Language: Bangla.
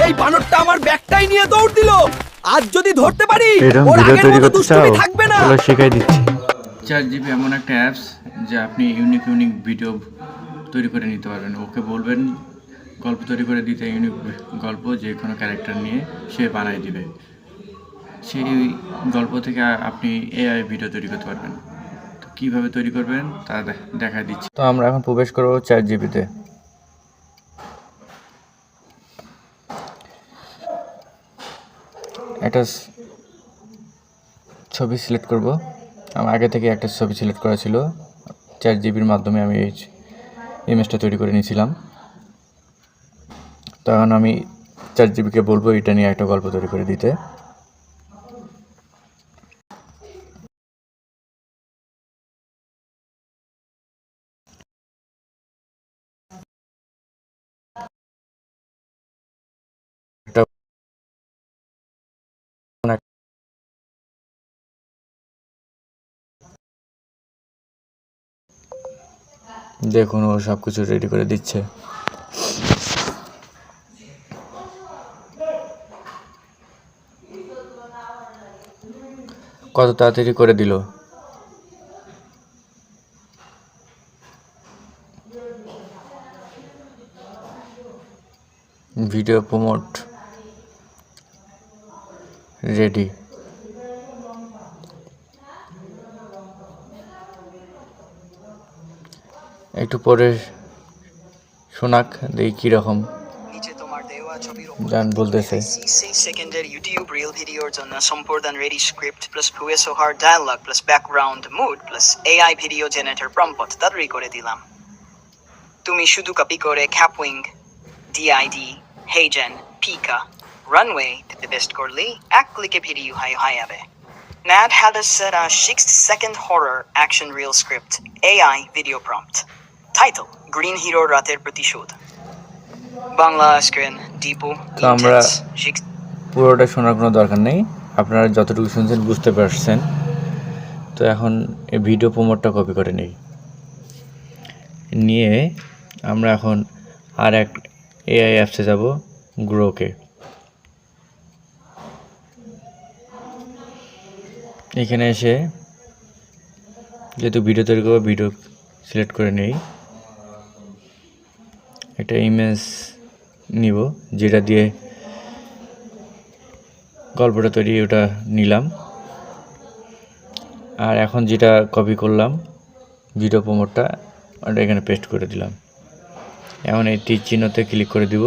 এই বানরটা আমার ব্যাগটাই নিয়ে দৌড় দিল। আজ যদি ধরতে পারি এরকম ওর ভিডিও আগের তৈরি মতো করতে চাও দুষ্টুমি থাকবে না। তাহলে শেখাই দিচ্ছি। ChatGPT এমন একটা অ্যাপস যে আপনি ইউনিক ভিডিও তৈরি করে নিতে পারবেন। ওকে বলবেন গল্প তৈরি করে দিতে, ইউনিক গল্প যে কোনো ক্যারেক্টার নিয়ে সে বানাই দিবে। সেই গল্প থেকে আপনি এআই ভিডিও তৈরি করতে পারবেন। তো কীভাবে তৈরি করবেন তা দেখা দিচ্ছি। তো আমরা এখন প্রবেশ করবো ChatGPT-তে। একটা ছবি সিলেক্ট করব। আমার আগে থেকে একটা ছবি সিলেক্ট করা ছিল, ChatGPT-র মাধ্যমে আমি এই ইমেজটা তৈরি করে নিয়েছিলাম। তখন আমি ChatGPT-কে বলবো এটা নিয়ে একটা গল্প তৈরি করে দিতে। দেখুন ও সব কিছু রেডি করে দিচ্ছে। কত তাড়াতাড়ি করে দিল। Video promote ready. একটু পরে শোনাক দেখি কীরকম গান বলতেছে। 6 সেকেন্ডের ইউটিউব রিল ভিডিওর জন্য সম্পূর্ণ ready script plus voice over dialogue plus background mood plus AI video generator prompt তাড়াতাড়ি করে দিলাম। তুমি শুধু কপি করে Kapwing, DID, HeyGen, Pika, Runway paste করলেই এক ক্লিকে ভিডিও হয়ে যাবে। Mad Hatter said a 6-second horror action reel script AI video prompt. Title: Green Hero রাতের প্রতিশোধ। Bangla screen depot. তো আমরা পুরোটা শোনার কোনো দরকার নেই, আপনারা যতটুকু শুনছেন বুঝতে পারছেন। তো এখন এই ভিডিও প্রমোটটা কপি করে নিই, নিয়ে আমরা এখন আর এক এআই অ্যাপসে যাব, গ্রোকে। এখানে এসে যেহেতু ভিডিও তৈরি করবো, ভিডিও সিলেক্ট করে নেই। একটা ইমেজ নিব যেটা দিয়ে গল্পটা তৈরি, ওটা নিলাম। আর এখন যেটা কপি করলাম ভিডিও প্রমোটটা, ওটা এখানে পেস্ট করে দিলাম। এখন এই তীর চিহ্নতে ক্লিক করে দিব।